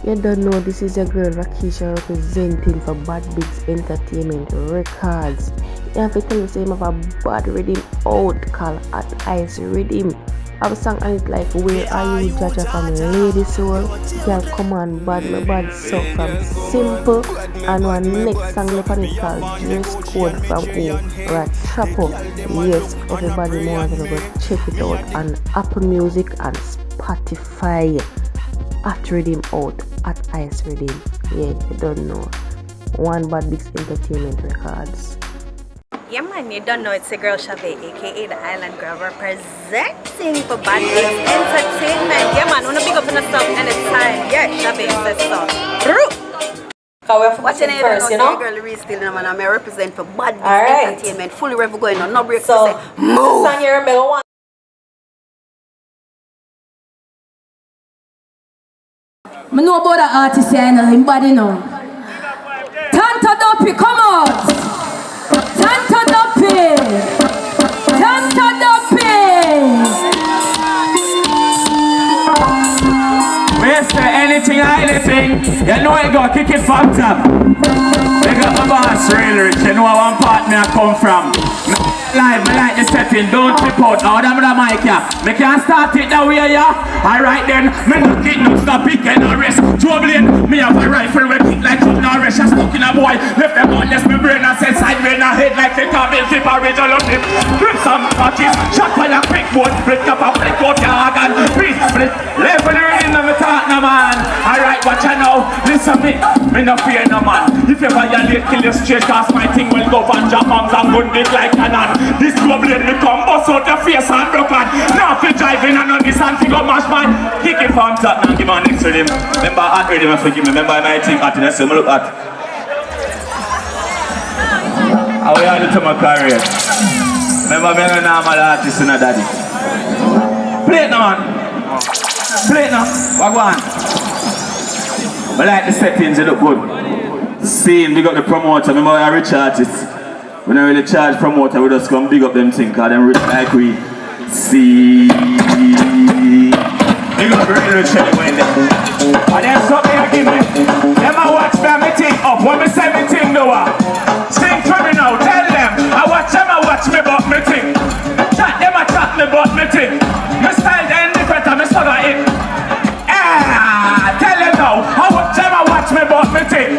You don't know, this is your girl Rakisha representing for Bad Bigs Entertainment Records. You have to tell me say you have a bad rhythm out called At Ice Rhythm. I have a song on it like Where Are You Jaja from Lady Soul. Girl come on bad, my bad so from Simple. And one next song left on it called Dress Code from Rachapo. Yes, everybody more than go check it out on Apple Music and Spotify. At Rhythm out, At Ice Rhythm. Yeah, you don't know. One Bad Bigs Entertainment Records. Yeah man, you don't know it's a girl Chavez, aka the Island Girl, representing for Bad Bigs Entertainment. Yeah man, wanna big up on the song anytime. Yeah, Chavez says so. What's your name first, you know? Girl Reese still, man. I represent for Bad Bigs Alright. Entertainment. Fully rev going on, no break. So, say, move! this song you remember one. I know about the artist here, I know him body now. Tanto Duppy, come out! Tanto Duppy! Tanto Duppy! Waste anything or anything, you know you go kick it from top. They got my boss real rich, you know one part me I come from. Live, me like the setting, don't trip out. Now them the mic, yeah. Me can't start it that way, yeah. Alright then, me no kick, no stop, pick and no rest. Troubling, me have a rifle, we kick like shoot no rest. Just stuck in a boy, left them on this, me brain and set side, brain and head like the cabin, flip a ridge all of them. Grip some patches, shot by a quick boat, split up a flick out your organ. Beat split, level the rhythm of me talk no man. Alright, watch ya now, listen me no fear no man. If you violate, kill you straight, cause my thing will go and jump arms and gun big like cannon. This goblin me come bust out your face and broken. Now if you driving and on this and go mash man. Kick it from top and give me next to him. Remember at rhythm and forgive me. Remember my thing at the same look at. How we are to my career. Remember me a normal artist and a daddy. Play it now man. Play it now. What go on? I like the settings, they look good. Scene, we got the promoter. Remember we are rich artists. We don't really charge promoter, we just come big up them things, cause them rich like we see. Big up really rich anyway in there. And then something you give me. Them I watch me and me think up, when me say me think do what? Sing for me now, tell them. I watch me but me think. Chat them I chat me but me think. My style then different and me stagger it. Tell them now. I watch me but me think.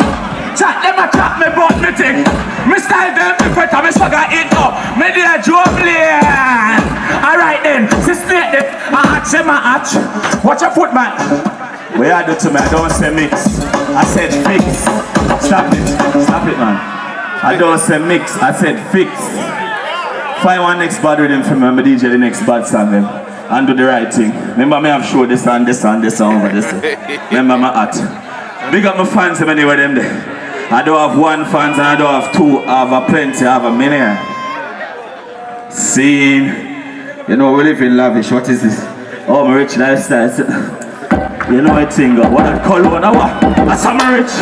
Chat them a chat me but me think. Me style them different and me swagger it up. Me do a jubilant. Alright then, sister it. I hatch him a hatch. Watch your foot man. What you do to me? I don't say mix. I said fix. Stop it man. I don't say mix, I said fix. Find one next bad rhythm for me and me DJ the next bad song then. And do the right thing. Remember me have show this and this and this and over this. Remember my hat. Big up my fans anyway them there. I don't have one fans and I don't have two, I have a plenty, I have a million. See, you know we live in lavish, what is this? Oh, my rich lifestyle. You know what thing, what Cologne, what? That's how my rich.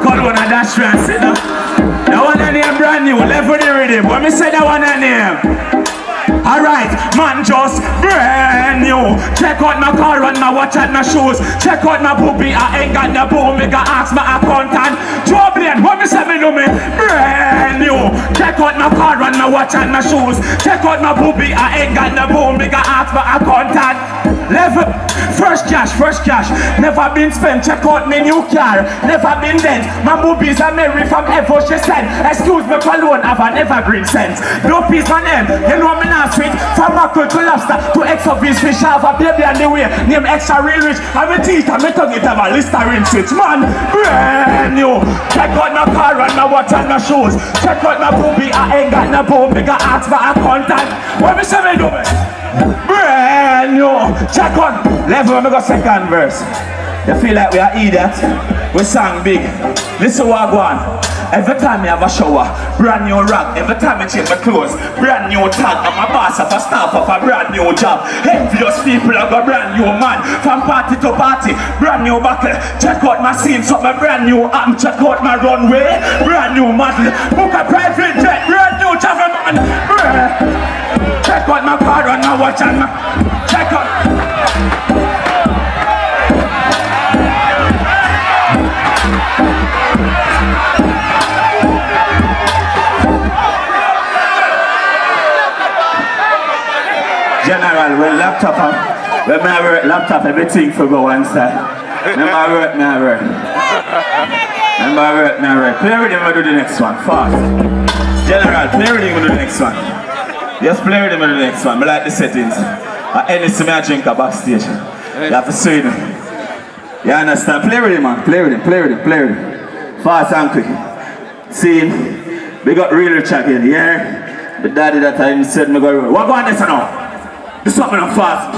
Cologne and dash and sit down. That one a name brand new, left with the rhythm. When me say that one a name. Alright, man just brand new. Check out my car and my watch and my shoes. Check out my booby, I ain't got the boom. Me got ask my accountant. Troubling, what me say me do me? Brand new. Check out my car and my watch and my shoes. Check out my booby, I ain't got the boom. Me got ask my accountant. Level, fresh cash. Never been spent, check out me new car. Never been dent. My boobies are married from ever she sent. Excuse me, Cologne have an evergreen sense. No peace on them, you know me not sweet. From mackerel to lobster to extra fish, have a baby on the way. Name extra real rich. I'm a teeth, I'm a tongue, it have a Listerine switch. Man, brand new. Check out my car and my watch and my shoes. Check out my booby, I ain't got no boom. Me got ask for a contact. What me say me do me? Brand new. Check on level when we go second verse. You feel like we are idiot? We sang big. Listen what I go on. Every time I have a shower, brand new rag. Every time I change my clothes, brand new tag. I'm a boss of a staff of a brand new job. Envious people have a brand new man. From party to party, brand new buckle. Check out my scene, so my brand new arm. Check out my runway, brand new model. Book a private jet, brand new travel man. Check out my car and my watch and my... Check out. laptop on. When I work laptop, everything for go one side. Remember I work. Play with him and do the next one, fast. General, play with him and do the next one. Just play with him and do the next one. I like the settings. Anything I drink a backstage. You have to see me. You understand? Play with him, man. Play with him. Fast and quick. See him. We got real rich again, yeah? The daddy that time said me go. What go on this now? This one me fast.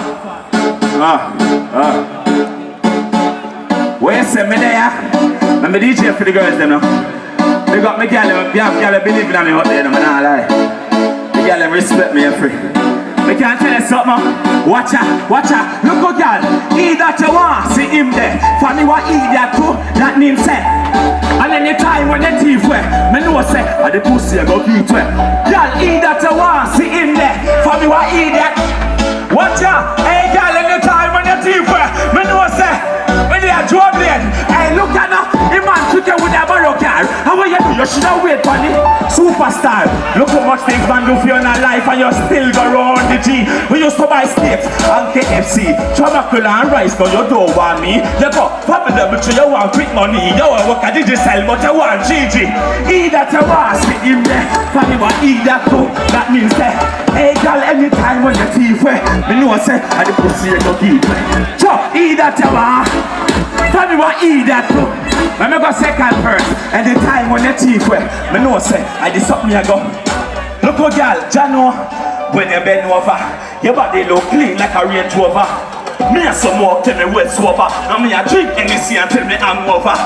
Where you say me there? I'm a DJ for the girls them now. They got me girl, y'all believe in me out there, I'm not lie. The girl respect me free. I can't tell you something. Watch out. Look at girl. Eat that you want, see him there. For me what eat that too, that name say. And any time when the teeth wear, me know say, the pussy I go eat wear. Girl, eat that you want, see him there. For me what eat that. Watch out. Hey girl, any time when the teeth wear, me know say, when they are juggling. Hey, look at now. The man took you with a barrow car. How will you do? You should have wait for the superstar. Look how much things man do for you in a life and you still go round the G. We used to buy steaks and KFC. Tobacco and rice, but you don't want me. You go, Papa Double, you want quick money. You want work at digital, but you want GG. Eat that you want, sit him there. Family want eat that too. That means that, hey girl, anytime when the teeth wear, me know say, and the pussy you go keep. So, eat that you want. Family want eat that too. When I go second first, and the time when the teeth wear, me know say, I did something I go. Look how girl, Jano, when you bend over, your body look clean like a Range Rover. Me a some more till me waist over, and me a drink Hennessy until me hang over.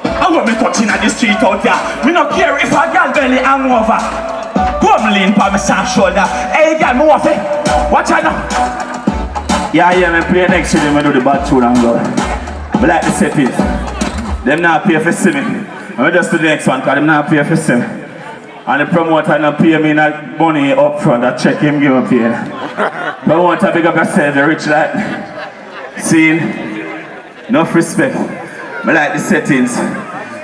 And when me touching at the street out there, me no care if a girl belly hang over. Come lean for me soft shoulder, hey girl, me want it. Watch out now. Yeah, me play next to them and do the bad tune and go. But like the settings. Them not pay for see me. I just do the next one because them not pay for see me. And the promoter not pay me that money up front, that check him give me pay. Promoter big up yourself, the rich like. See, enough respect. I like the settings.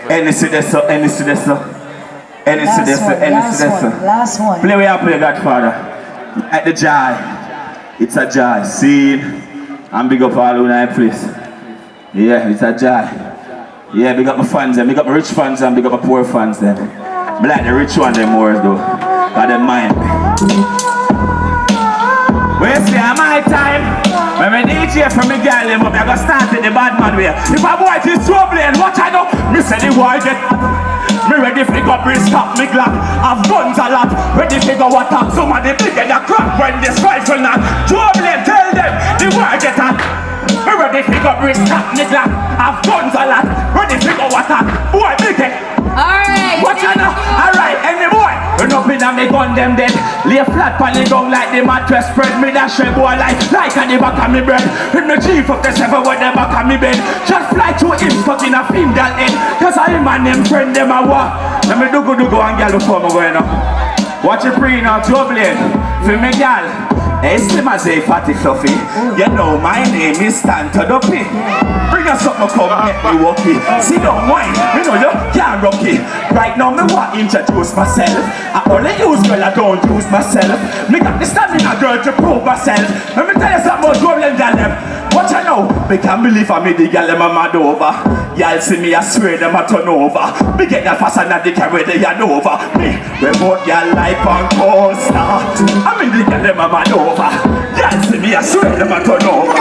Any sudesso. Last one. Play where I play Godfather. At the joy. It's a joy. See, and big up all who I place. Yeah, it's a joy. Yeah, big up my fans and big up my rich fans and big up my poor fans then. But like the rich one them more though. Got them mind. Well, see, my time. When my DJ from me girl them up, I go start in the bad man way. If a boy is troubling, watch I know. Me say the boy get. Me ready for go brisk up me glock. I've guns a lot. Ready for go attack. Somebody bigger the crap when this rifle not. Troubling, tell them the boy get at. Me ready for go brisk up me glock. I've guns a lot. Ready for go attack. Boy, big it. Alright. Watch out now. Alright, any boy. Run up in and me gun them dead. Lay flat pan the ground like the mattress spread. Me dash a boy like on the back of me bread. With me chief of the seven with the back of me bed. Just fly to him stuck in a female head. Cause I am and them friend them a walk. Let me do go and girl before me going up. Watch it free now, troubling. For me girl. Hey, slim as a fatty fluffy. You know my name is Tanto Duppy. Bring us up, come make me walkie. See don't whine, you know you can't rocky. Right now me want to introduce myself. I only use girl, I don't use myself. Me got the stamina girl to prove myself. Let me tell you something about troubling than them. What you know? Me can't believe I made the girl them a mad over. Y'all see me, I swear them a turn over. Me get that faster than they carry the yarn over. Me, we both y'all life on coaster. I mean the girl them a mad over. Y'all see me, I swear them a turn over.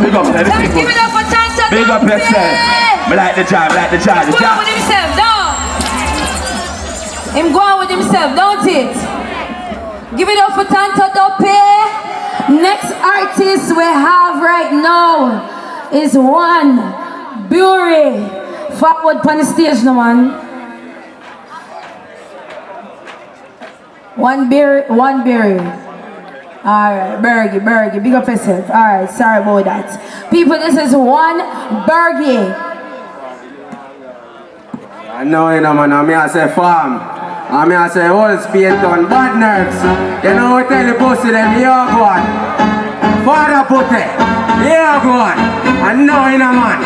Big up everything. Give it up for Tanto Big up yourself. Me like the job, the job. He's going with himself, don't. Him going with himself, don't it? Give it up for Tanto Duppy. Next artist we have right now is one Bury. Forward on the stage, no man. One Bury. Alright, Bergie, big up yourself. Alright, sorry about that. People, this is one Bergie. I know you know man, I say farm. I say all speed on bad nerves. You know what tell the pussy them, here go on. Father put it, here go on. I know you know man.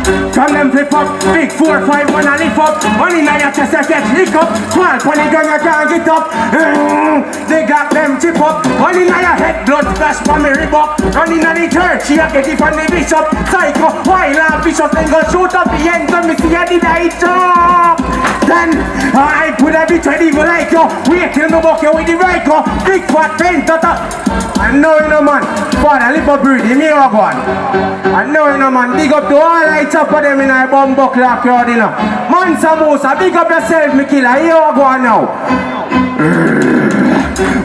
From them flip up, big 4, 5, wanna lift up. Money now your chest, you get lick up. Small funny gun you can't get up. They got them and chip up. Money in your head, blood splash from me Reebok. Running on the church, she a get it from the bishop. Psycho, while a bishop then go shoot up the end. So me see a did I chop. Then I put a bitch ready for like you. Wait till me buck you with the right go. Big fat paint tata. I know you know man. Father, live a breed, me a go on. I know you know man. Big up to all I chop for them in a bum buck like you you know. Man Samosa, big up yourself me killer. Here I go on now.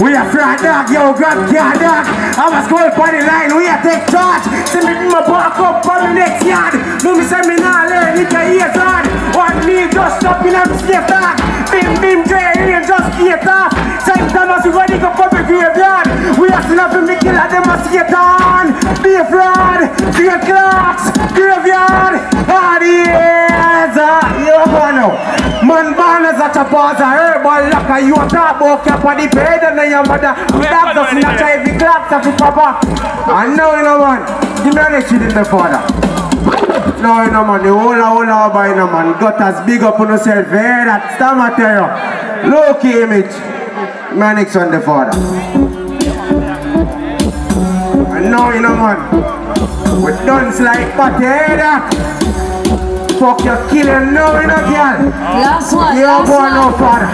We are fried dog, yo, grab car dog. I was going for the line, we are take charge. Send me my back up for the next yard. Me say me nah learn, it a years on. One me just stop in and skate dog. Bim bim J, and just skate off. Same time as we ready go for the graveyard. We are still up in the killer, them a skate on. Be a fraud, straight clocks, graveyard. All the years, you go now. Man born as a chopper, a herbal locker. You a talk about cap on the bed and then your mother. Dogs of not every clock of the papa. And now you know man, give me an exit in the father. Now you know man, the whole by you know man. Got as big up on yourself, eh? That stammer tell you. Low key image. Man next on the father. And now you know man, with guns like potato. Fuck you killing now you know girl. Last one, you last born one. no father.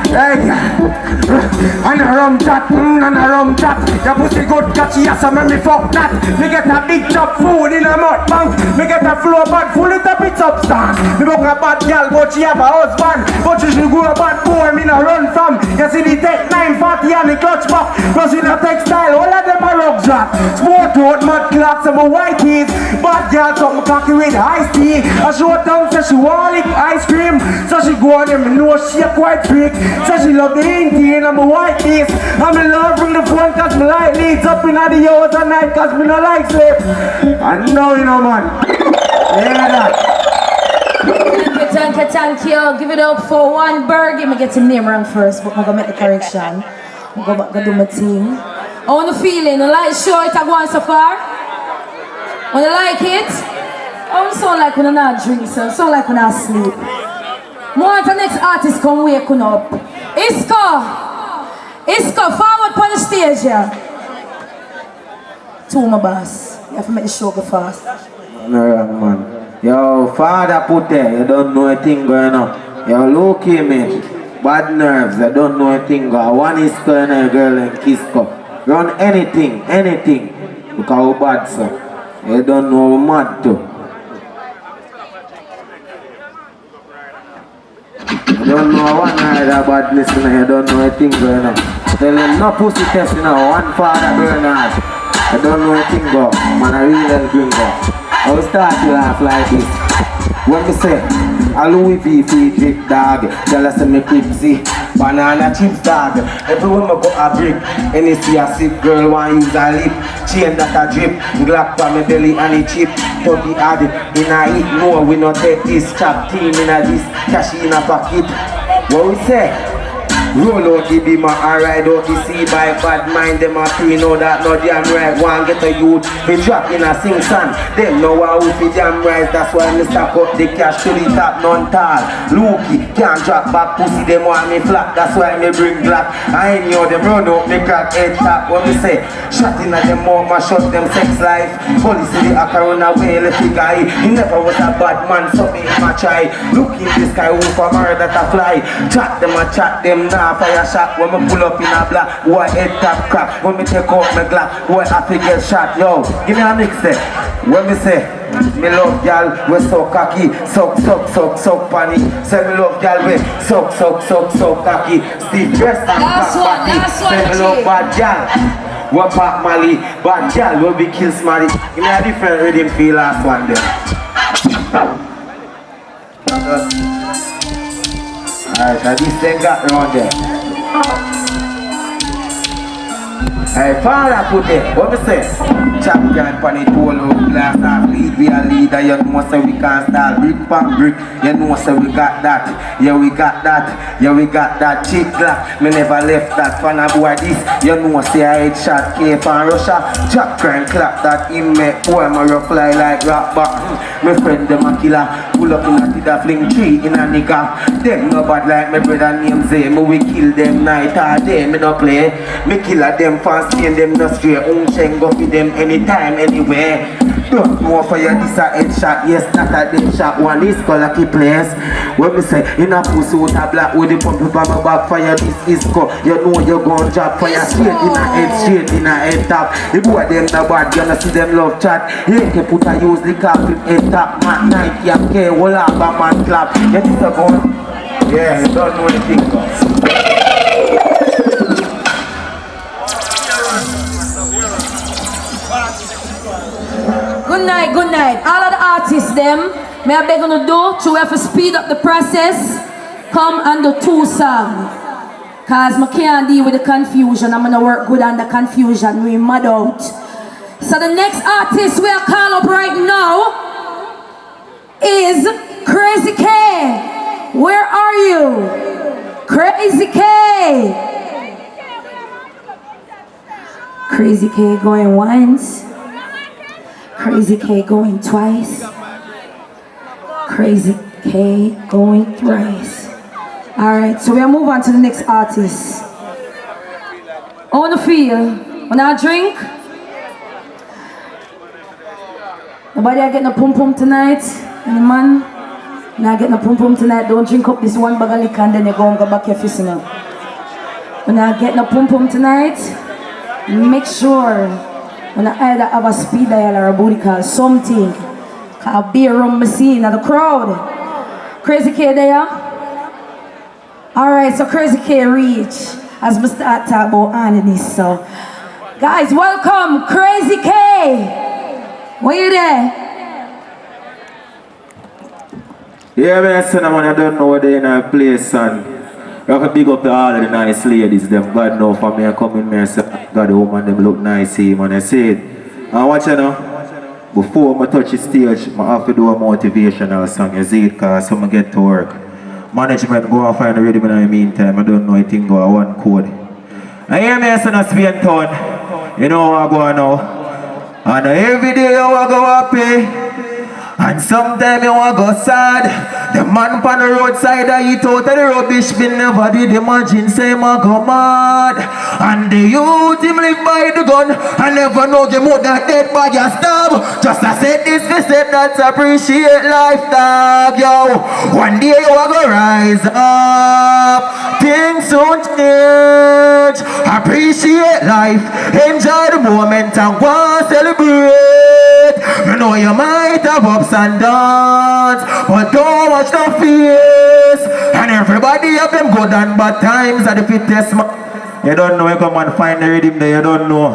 Hey, and a rum chat, and a rum chat. Your pussy good catchy, yes, I make me fuck that. Me get a big chop food in a mouth bank. Me get a floor bag full of a bit substance. Me book a bad girl, but she have a husband. But she should go a bad boy, me no run from. You see the tech 940 and the clutch back. Plus in a textile, all of them are rug drop. Sport out, mud clocks, and my white teeth. Bad girl, something cocky with iced tea. I show down, so she want lick ice cream. So she go on them, me know she a quite big. So she love the Indian and my white teeth. I'm in love from the phone cause me like leads up in the hours at night cause me no like sleep. I know you know man. Yeah that. Thank you. Give it up for one bird. Give me get him name wrong first, but I'm gonna make the correction. I'm go back and do my thing. I want the feeling. I like show it I go on so far. Wanna like it? I don't sound like when I not drink, so I sound like when I sleep. More the next artist come waking up. Isco, forward on the stage here. To my boss. You have to make the show go fast. No wrong man. Yo, father put there, you don't know a thing going on. Yo, look him in. Bad nerves, I don't know a thing going on. One Isco and a girl and Kisco. Run anything. Because we bad so. You don't know mad too. You don't know one night of badness, you don't know a thing going on. Tell them no pussy test, one father Bernard. I don't know a thing go, man a real gringo. I will start to laugh like this. When me say, a Louis V free drip dog, tell us me cripsy, banana chips dog. Everywhere me go a brick, any see a sick girl want use a lip. Chain that a drip, glock for me belly and it chip. 30 odd in a hit, no we not take this. Chop team in a this, cash in a pocket. What we say? Roll out the beamer and ride out the sea by bad mind. Them a pre know that no damn right. One get a youth, we drop in a sing song. Them know how we damn right. That's why me stack up the cash to the top, none tall. Looky, can't drop back pussy, them want me flat. That's why me bring black. I ain't know them run out, me crack head top. What me say? Shot in at them mouth, my shot them sex life. Police see the hacker run away, left the guy. He never was a bad man, so me him a try. Look in the sky, who for murder that a fly. Chat them a chat them now. Fire shot when me pull up in a black. Who a head tap crack when me take out my glock. Who a happy get shot. Yo, give me a mix there. When me say me love y'all we so cocky. Suck panny. Say me love y'all we suck cocky. Steve dressed and last one, say me love bad y'all we pop Mali. Bad y'all will be kill smarty. Give me a different rhythm feel last one there. Alright, so this thing got round there. Hey, father put it. What me say? Champion pan it all out glass off lead. We a leader. You know say we can't start brick pan brick. You know say we got that. Yeah, we got that. Yeah, we got that. Chick black. Me never left that. Fan a boy this. You know say I headshot K pan Russia. Chop crime clap that him make boy my rough fly like rock back. My friend them a killer. Pull up in a tida fling tree in a nigga. Them no bad like my brother name Zay. Me we kill them night or day. Me no play. Me killer them fast and them no stray. Uncheng go for them anytime anywhere. Don't know for you this a headshot. Yes, not a dead shot. One is color key place. When me say in a pussy with a black with the pump up on my back fire. This is go. You know you gon' drop fire straight in a head, straight in a head top. The boy them the bad. You know see them love chat. You can put a use the cap with head top. Man 90 and K. Wall up a man clap. You think a gun? Yeah, you don't know anything. Good night. All of the artists them, may I beg you to do to have to speed up the process. Come and do 2 songs. Cause I can't deal with the confusion. I'm gonna work good on the confusion. We mad out. So the next artist we are call up right now is Crazy K. Where are you? Crazy K. Crazy K going once. Crazy K going twice. Crazy K going thrice. Alright, so we'll move on to the next artist. I wanna feel. When I drink. Nobody are getting a pum pum tonight? Any man? Not getting a pum pum tonight. Don't drink up this one bag of liquor and then you go and go back your fist now. When I getting a pum pum tonight, make sure when I either have a speed dial or a booty call, something. I'll be around my scene at the crowd. Crazy K there? Alright, so Crazy K reach as we start talking about honesty. So, guys, welcome Crazy K. Where you there? Yeah, man, son, I don't know where they're in a place, son. I have to big up to all of the nice ladies, them. God know for me, I come in here, say, God, the woman, them look nice here, man. I say it. And watch you know, before I touch the stage, I have to do a motivational song, you see it, because so I get to work. Management go and find a rhythm in the meantime, I don't know anything go one code. And hear me, son, of Spain town. You know what I go now. And every day I go happy. And sometimes you want go sad. The man on the roadside I eat out of the rubbish bin never did imagine say I go mad. And the youth him live by the gun. I never know the mother dead by your stab. Just I said this to say that appreciate life dog yo. One day you will go rise up. Things soon change. Appreciate life. Enjoy the moment and go and celebrate. You know you might have ups and downs, but don't watch no face. And everybody have them good and bad times at the fittest man. You don't know, you come and find the rhythm there, you don't know.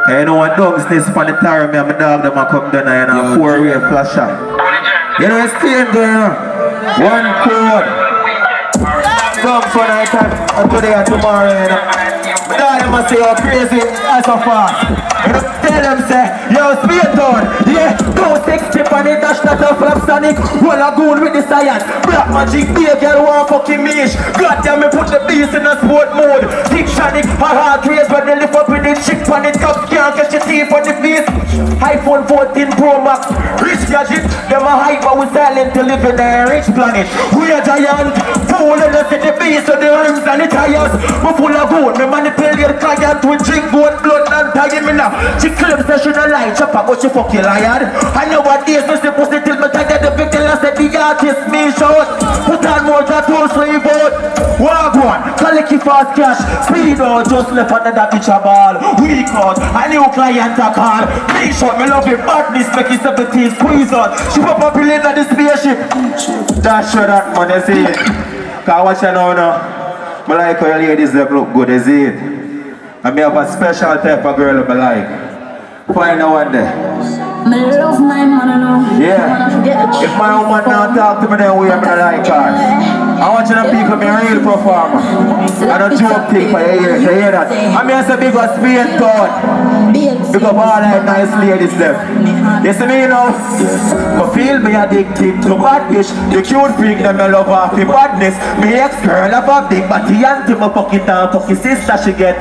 You know what dogs this for the tire, me and my dog them a come down and a 4-way flasher. You know it's still going on. One code. Come for night and today and tomorrow, you know. My dog them a say you're crazy as so fast. Tell them say, yo, speed down, yeah, go 60 on the dash, not a flap sonic. Well, I go with the science. Black magic, be a girl, one fucking mish. God damn me, put the beast in a sport mode. Dictionary, my heart race, but they lift up with the chick on it, cup, can't catch your teeth on the face. iPhone 14 Pro Max, rich gadget, them a hype, but we silent to live in a rich planet. We a giant, fool, and us in the beast, so the rims and the tires. We full of gold, me manipulate client, we drink gold, blood, and tie me now. She claims that she don't lie, chopper, but she fuck you liar. I know what days, me say pussy till me tired the victim, I said the artist me short. Put on more tattoos, sleeve out. Walk one, collect your fast cash. Speed out, just left another bitch a ball. Weak out, a new client a call. Big shot, me love it, badness, make it 17 squeeze out. She pop up in the spaceship. That's sure that man, you see it. Cause watch you now, I like how your ladies that look good, you see it. And me have a special type of girl I like. Find out one day. I love my man, I know. Yeah. If my woman now talk to me, then we are gonna like her. I want you to pick up a real performer. I don't joke thing for your ears, you hear that? I mean, I say big up Spain town. Big up all that nice ladies left. You see me now? I feel me addicted to bad bitch. The cute freak, them I love off the badness. Me ex-girl have a big body and to my pocket and fuck his sister she get.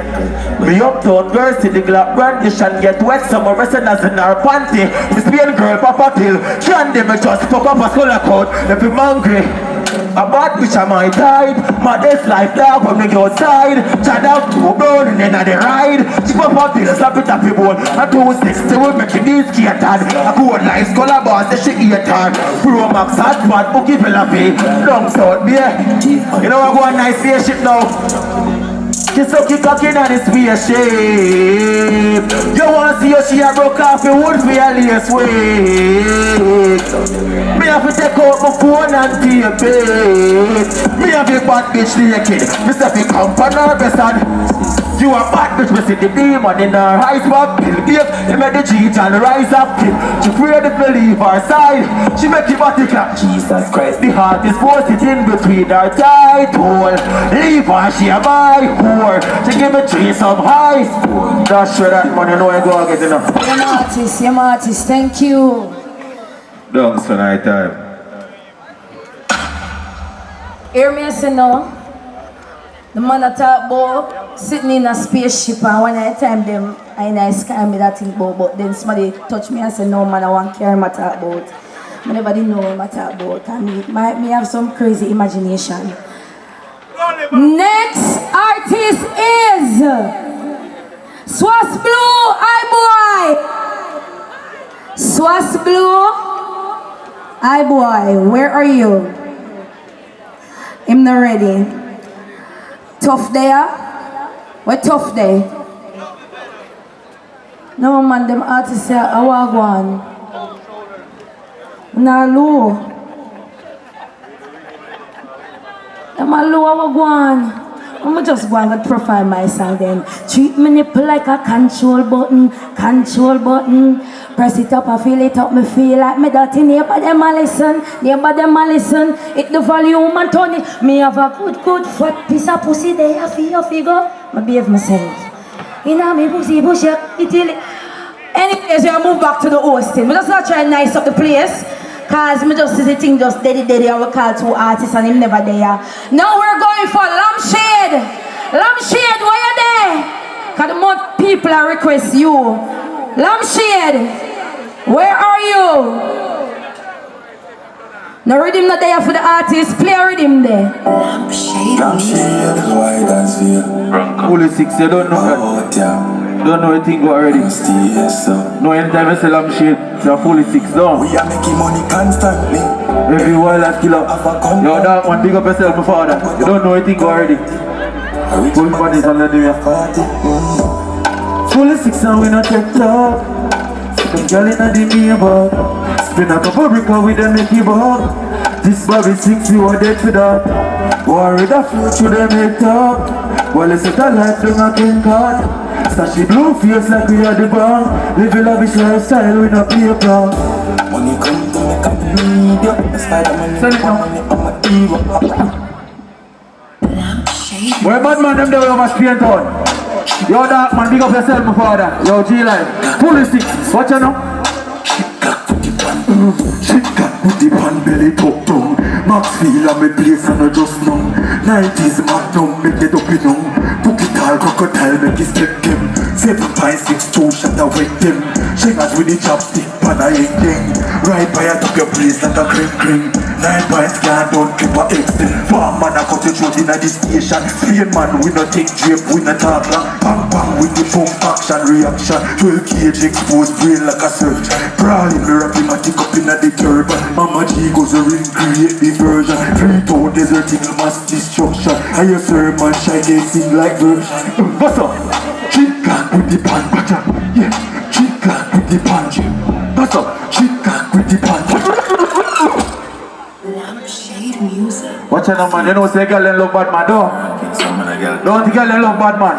Me uptown girl see the Glock brandish and get wet. Some resonance in her panty. The Spain girl pop a pill. Candy me just fuck up a skull code. If you hungry. A bad bitch of my type. My death life dog when we go outside. Chad out to burn and then I ride. She pop a pill, slap it up your bone. A 260 will make you these catered. A good life scholar boss, that she eat her. Pro Max hot spot, bookie Philippi. Long south beer. You know I go a nice spaceship now. Kiss up your cocky on the spaceship. You wanna see her, she a broke off your wood for your lace wig. Me have to take out my phone and tape it. Me have a bad bitch naked. Me say fi come for nervous and you a bad bitch, me see the demon in her eyes. But Bill Gates, he make the cheat and rise up kid. She afraid to leave her side. She make your body clap. Jesus Christ, the heart is posted in between her tight hole. Leave her, she a my whore. She give me three some high school. That's sure that money, you know I go get enough. You're my artist, thank you. Don't so night time. Hear me say no. The man that talk about sitting in a spaceship and one night time them I nice sky me that thing about, but then somebody touch me and say no man I want to care what I talk about. I never did know what I talk about and me have some crazy imagination. Next artist is Swas Blue, hi boy. Swas Blue, hi boy, where are you? I'm not ready. Tough day, what tough day? No man, them artists say I want one. Nah low. Them a low I want. I'm just going to profile my song then. Treat my nipple like a control button. Press it up, I feel it up, me feel like me dirty. Neighbor them a listen, Hit the volume and turn it. Me have a good fat piece of pussy there, I feel your figure. I behave myself. You know me pussy push up, anyways, we move back to the hosting. We just not try to nice up the place. Cause me just see the thing just dead, I will call two artists and him never there. Now we're going for Lampshade. Lampshade, why you there? Cause the more people are request you. Lampshade, where are you? No rhythm not there for the artist, play a rhythm there. Lampshade, why that's here? Only 6, you don't know that. Don't know anything go already. No, anytime I say Lampshade, you're fully 6 down. We are making money constantly. Every while I kill up. Yo, that one, big up yourself, my father. You don't know anything go already. Full bodies on the day. Fully 6 and we not take talk. Some girl in the neighbor. Spin a couple brick with them make you bug. This Bobby 6, you are dead for that. Worry the future they make talk. Well, it's a life them a king card. Sashi blue face like we are the bar. Live a lavish lifestyle with no paper. Money come to make up media. Spider-Man, money, I'm a hero. Where bad man them there over Spain town? Yo dark man, big up yourself my father. Yo G-Life, fully 6, watch you now. She got booty pan belly top down. Max feel on me place and I just know. 90s magnum make it up you know. Book it all crocodile make it step them. 7.62 shot I wet them. Shingers with the chopstick pan I ain't them. Right by I took your place like a cring. 9 pints can't don't keep a exit. Farm man I cut the throat in a this station. Spain man we no take drape, we no talk long. Bang bang with the pump action reaction. 12 kg exposed brain like a surge. Brawling me rapid up in the turban. Mama G goes a ring, create diversion. 3-town desert eagle mass destruction. And your sermon shy they sing like version. What's up? Chica with the pan butter. Yeah, chica with the pan. What's up? Chica with the pan. Lampshade music. Watch out man, you know say girl and love bad man, don't think girl and love bad man.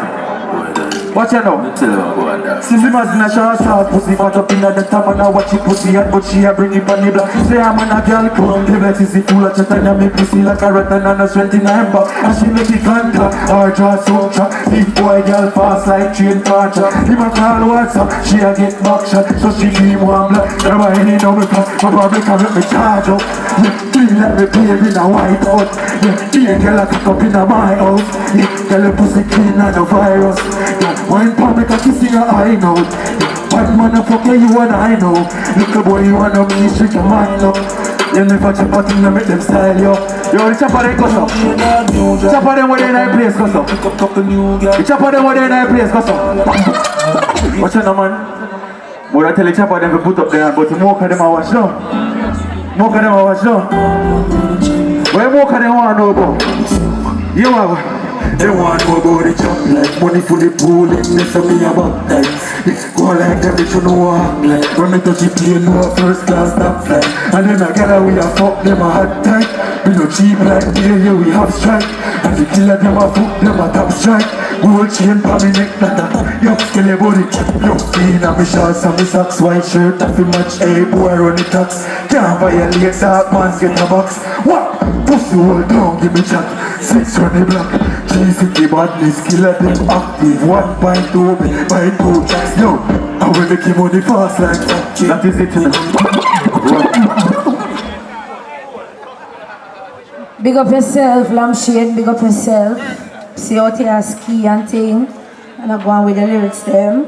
Watch it now. Tell her go on that. Since imagine a short short pussy fat up in the top and I watch it pussy hot, but she a bring it on the block. Say I'm on a girl come, the vet is the fool of chat and I make pussy like a rat and a strength in her back. And she make it contact, or draw some shot. Big boy girl fast like train torture. Him a call WhatsApp, she a get back shot. So she give him one black, and I ain't know me pass. My public can let me charge up. Yeah, clean like me babe in a white out. Yeah, be a girl a cock up in a my house. Yeah, tell her pussy clean and a virus. Yeah, wine palm make a kiss in your eye now. Bad motherfucker you and I know. Little boy you wanna me shake your mind up. You never chop a thing to make them style yo. Yo, the chopper they goes up. Chopper them where they in a place goes up. The chopper them where they in a place goes up. Watch out man. But I tell the chopper them to put up there, but the more of them I watch now. More of them I watch now. Where more of them want to know about? You have. They want more about the chop like money for the pool, and they say me about that. Go like them, they should know walk like. When me touch the plane, no first class top flight. And then I get we a fuck them a hot tight. We no cheap like here we have strike. And the killer them a fuck them a top strike. Gold chain pa me neck like that. Yo, skinny body, yo, clean and me shorts and me socks. White shirt, taffy match, hey boy run the tax. Can't violate that man get a box. What? Pussy hold down, give me chat. 6 run the block. 350 badness, killer them active. 1.2 me, buy 2 tracks. Yo, I will make him money fast like that. That is it. Big up yourself, Lampshade, big up yourself. See out here ski and thing. And I go on with the lyrics them.